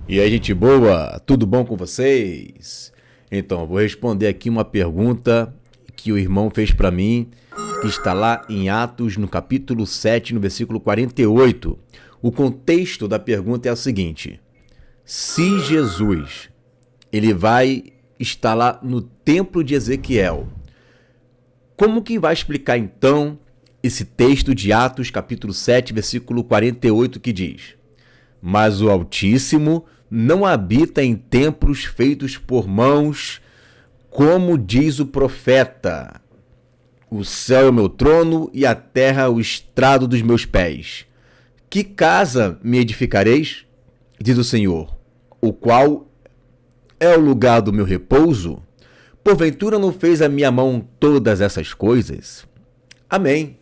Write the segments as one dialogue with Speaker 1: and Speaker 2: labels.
Speaker 1: E aí, gente boa, tudo bom com vocês? Então, vou responder aqui uma pergunta que o irmão fez para mim, que está lá em Atos, no capítulo 7, no versículo 48. O contexto da pergunta é o seguinte: se Jesus, ele vai estar lá no templo de Ezequiel, como que vai explicar então esse texto de Atos, capítulo 7, versículo 48, que diz: mas o Altíssimo não habita em templos feitos por mãos, como diz o profeta. O céu é o meu trono e a terra o estrado dos meus pés. Que casa me edificareis? Diz o Senhor, o qual é o lugar do meu repouso? Porventura não fez a minha mão todas essas coisas? Amém.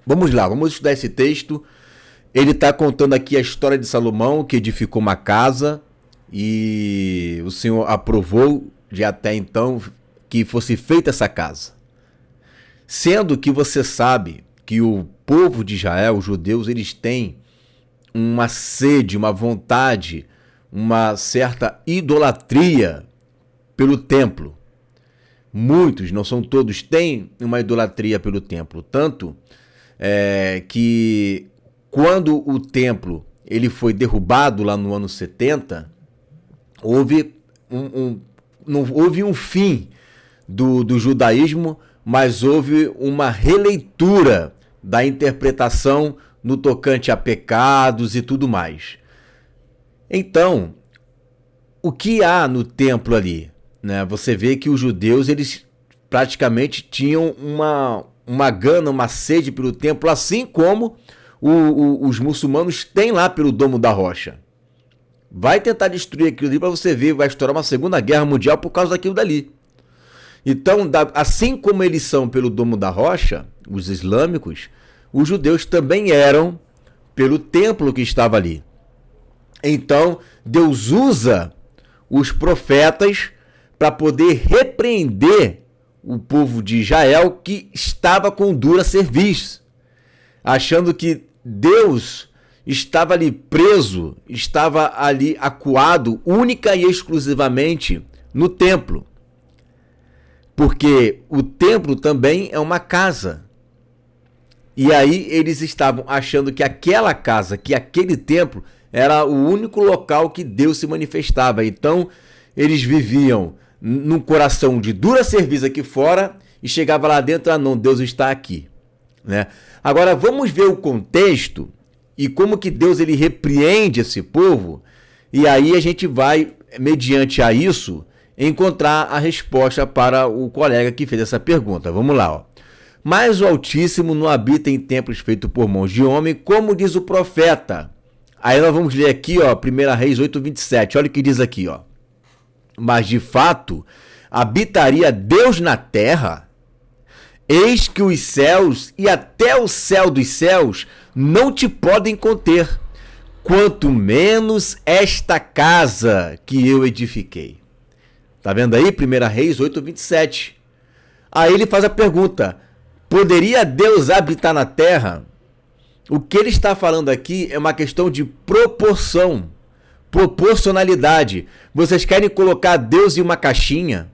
Speaker 1: Vamos lá, vamos estudar esse texto. Ele está contando aqui a história de Salomão, que edificou uma casa e o Senhor aprovou de até então que fosse feita essa casa. Sendo que você sabe que o povo de Israel, os judeus, eles têm uma sede, uma vontade, uma certa idolatria pelo templo. Muitos, não são todos, têm uma idolatria pelo templo. Tanto que quando o templo ele foi derrubado lá no ano 70, não houve um fim do judaísmo, mas houve uma releitura da interpretação no tocante a pecados e tudo mais. Então, o que há no templo ali? Né? Você vê que os judeus eles praticamente tinham uma gana, uma sede pelo templo, assim como os muçulmanos têm lá pelo Domo da Rocha. Vai tentar destruir aquilo ali para você ver, vai estourar uma segunda guerra mundial por causa daquilo dali. Então, assim como eles são pelo Domo da Rocha, os islâmicos, os judeus também eram pelo templo que estava ali. Então, Deus usa os profetas para poder repreender o povo de Israel que estava com dura cerviz, achando que Deus estava ali preso, estava ali acuado única e exclusivamente no templo. Porque o templo também é uma casa. E aí eles estavam achando que aquela casa, que aquele templo, era o único local que Deus se manifestava. Então eles viviam num coração de dura cerviz aqui fora e chegava lá dentro, não, Deus está aqui. Né? Agora vamos ver o contexto e como que Deus ele repreende esse povo, e aí a gente vai, mediante a isso, encontrar a resposta para o colega que fez essa pergunta. Vamos lá. Ó. Mas o Altíssimo não habita em templos feitos por mãos de homem, como diz o profeta. Aí nós vamos ler aqui, ó, 1 Reis 8:27. Olha o que diz aqui, ó. Mas de fato, habitaria Deus na terra? Eis que os céus e até o céu dos céus não te podem conter, quanto menos esta casa que eu edifiquei. Tá vendo aí? 1 Reis 8:27. Aí ele faz a pergunta: poderia Deus habitar na terra? O que ele está falando aqui é uma questão de proporção, proporcionalidade. Vocês querem colocar Deus em uma caixinha?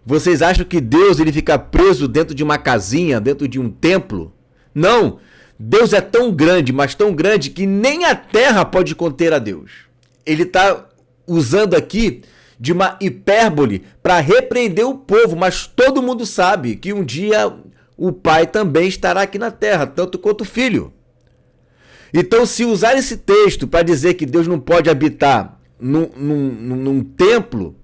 Speaker 1: Vocês acham que Deus ele fica preso dentro de uma casinha, dentro de um templo? Não! Deus é tão grande, mas tão grande que nem a terra pode conter a Deus. Ele está usando aqui de uma hipérbole para repreender o povo, mas todo mundo sabe que um dia o Pai também estará aqui na terra, tanto quanto o Filho. Então, se usar esse texto para dizer que Deus não pode habitar num templo,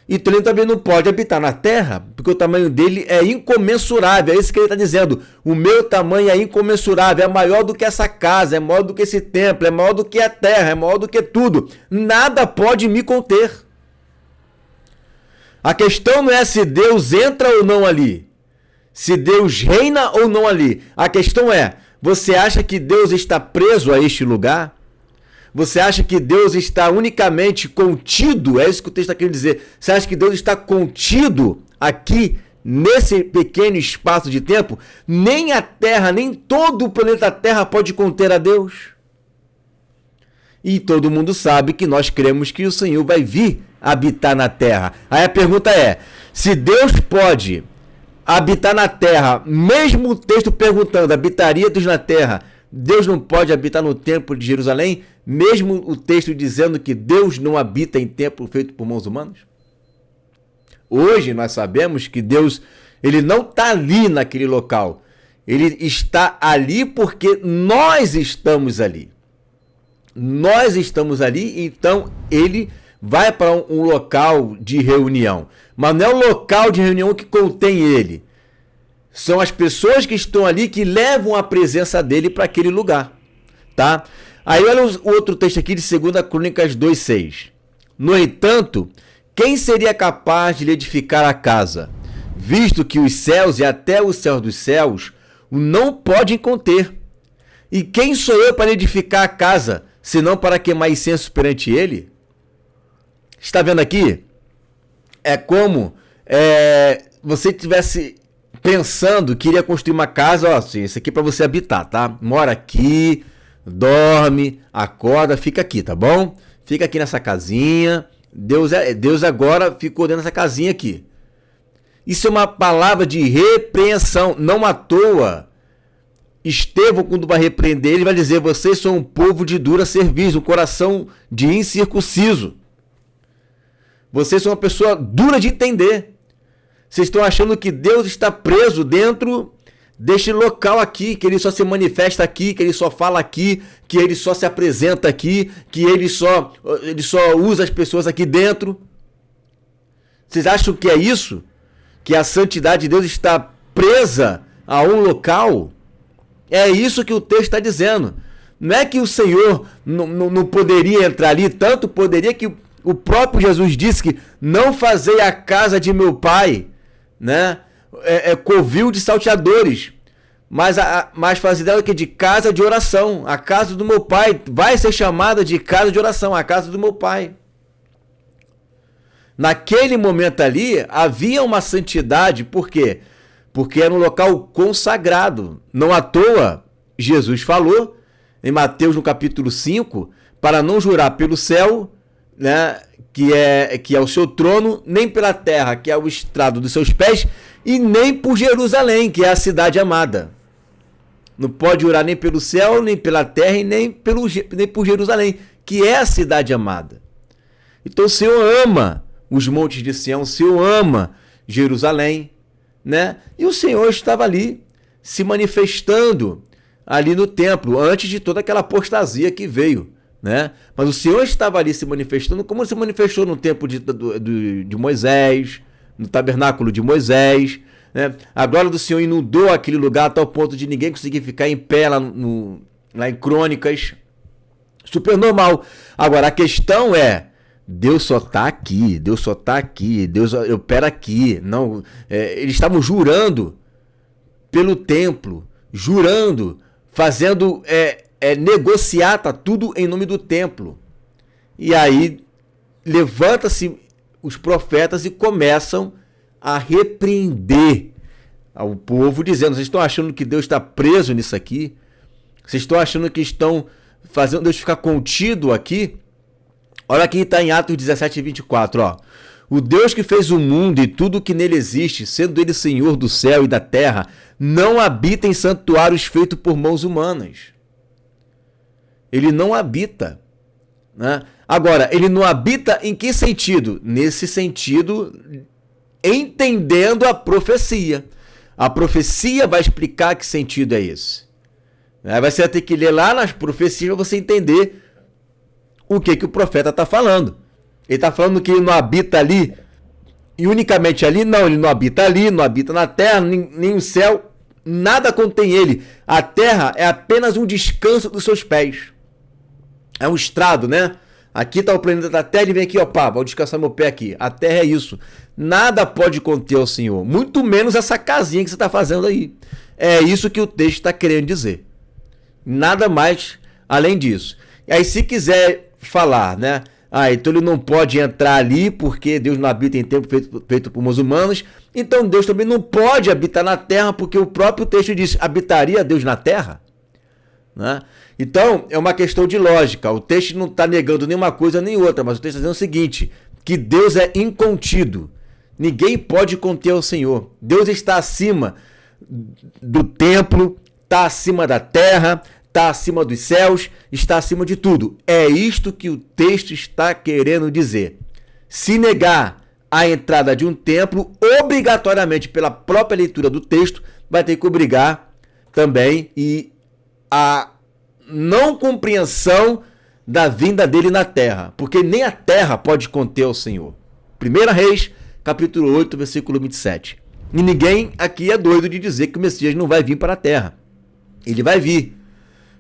Speaker 1: então ele também não pode habitar na terra, porque o tamanho dele é incomensurável. É isso que ele está dizendo. O meu tamanho é incomensurável, é maior do que essa casa, é maior do que esse templo, é maior do que a terra, é maior do que tudo. Nada pode me conter. A questão não é se Deus entra ou não ali, se Deus reina ou não ali. A questão é, você acha que Deus está preso a este lugar? Você acha que Deus está unicamente contido? É isso que o texto está querendo dizer. Você acha que Deus está contido aqui, nesse pequeno espaço de tempo? Nem a Terra, nem todo o planeta Terra pode conter a Deus. E todo mundo sabe que nós cremos que o Senhor vai vir habitar na terra. Aí a pergunta é, se Deus pode habitar na terra, mesmo o texto perguntando, habitaria Deus na terra, Deus não pode habitar no templo de Jerusalém, mesmo o texto dizendo que Deus não habita em templo feito por mãos humanas? Hoje nós sabemos que Deus, ele não está ali naquele local. Ele está ali porque nós estamos ali. Nós estamos ali, então ele vai para um local de reunião. Mas não é o local de reunião que contém ele. São as pessoas que estão ali que levam a presença dele para aquele lugar. Tá? Aí olha o outro texto aqui de 2 Crônicas 2:6. No entanto, quem seria capaz de lhe edificar a casa, visto que os céus e até os céus dos céus o não podem conter? E quem sou eu para edificar a casa, senão para queimar incenso perante ele? Está vendo aqui? É como você estivesse pensando que iria construir uma casa, ó, assim, isso aqui é para você habitar, tá? Mora aqui, dorme, acorda, fica aqui, tá bom? Fica aqui nessa casinha. Deus agora ficou dentro dessa casinha aqui. Isso é uma palavra de repreensão. Não à toa, Estevão, quando vai repreender, ele vai dizer: vocês são um povo de dura cerviz, um coração de incircunciso. Vocês são uma pessoa dura de entender. Vocês estão achando que Deus está preso dentro deste local aqui, que ele só se manifesta aqui, que ele só fala aqui, que ele só se apresenta aqui, que ele só usa as pessoas aqui dentro. Vocês acham que é isso? Que a santidade de Deus está presa a um local? É isso que o texto está dizendo. Não é que o Senhor não poderia entrar ali, tanto poderia que o próprio Jesus disse que não fazei a casa de meu pai, né? Covil de salteadores, mas fazer dela que de casa de oração. A casa do meu pai vai ser chamada de casa de oração, a casa do meu pai. Naquele momento ali havia uma santidade, por quê? Porque era um local consagrado. Não à toa Jesus falou em Mateus no capítulo 5, para não jurar pelo céu, né, que é o seu trono, nem pela terra, que é o estrado dos seus pés, e nem por Jerusalém, que é a cidade amada. Não pode jurar nem pelo céu, nem pela terra, e nem por Jerusalém, que é a cidade amada. Então o Senhor ama os montes de Sião, o Senhor ama Jerusalém, né? E o Senhor estava ali, se manifestando ali no templo, antes de toda aquela apostasia que veio, né? Mas o Senhor estava ali se manifestando, como se manifestou no tempo de Moisés, no tabernáculo de Moisés, né? A glória do Senhor inundou aquele lugar a tal ponto de ninguém conseguir ficar em pé lá em Crônicas. Super normal. Agora, a questão é, Deus só está aqui, Deus só está aqui, Deus opera aqui. Não, eles estavam jurando pelo templo, jurando, fazendo negociar, tá tudo em nome do templo. E aí levanta-se os profetas e começam a repreender ao povo, dizendo: vocês estão achando que Deus está preso nisso aqui? Vocês estão achando que estão fazendo Deus ficar contido aqui? Olha aqui, está em Atos 17:24, ó. O Deus que fez o mundo e tudo que nele existe, sendo ele Senhor do céu e da terra, não habita em santuários feitos por mãos humanas. Ele não habita, né? Agora, ele não habita em que sentido? Nesse sentido, entendendo a profecia. A profecia vai explicar que sentido é esse. Você vai ter que ler lá nas profecias para você entender o que o profeta está falando. Ele está falando que ele não habita ali e unicamente ali. Não, ele não habita ali, não habita na terra, nem o céu, nada contém ele. A terra é apenas um descanso dos seus pés. É um estrado, né? Aqui está o planeta da terra, ele vem aqui, ó, pá, vou descansar meu pé aqui. A terra é isso. Nada pode conter o Senhor, muito menos essa casinha que você está fazendo aí. É isso que o texto está querendo dizer. Nada mais além disso. E aí, se quiser falar, né? Então ele não pode entrar ali porque Deus não habita em templo feito por mãos humanas. Então Deus também não pode habitar na terra porque o próprio texto diz: habitaria Deus na terra? né? Então, é uma questão de lógica. O texto não está negando nenhuma coisa nem outra, mas o texto está dizendo o seguinte, que Deus é incontido. Ninguém pode conter o Senhor. Deus está acima do templo, está acima da terra, está acima dos céus, está acima de tudo. É isto que o texto está querendo dizer. Se negar a entrada de um templo, obrigatoriamente, pela própria leitura do texto, vai ter que obrigar também a não compreensão da vinda dele na terra, porque nem a terra pode conter o Senhor. 1 Reis, capítulo 8, versículo 27. E ninguém aqui é doido de dizer que o Messias não vai vir para a terra. Ele vai vir.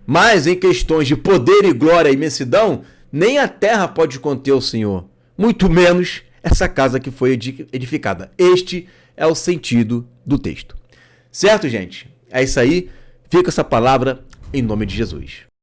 Speaker 1: Mas em questões de poder e glória e imensidão, nem a terra pode conter o Senhor. Muito menos essa casa que foi edificada. Este é o sentido do texto. Certo, gente? É isso aí. Fica essa palavra em nome de Jesus.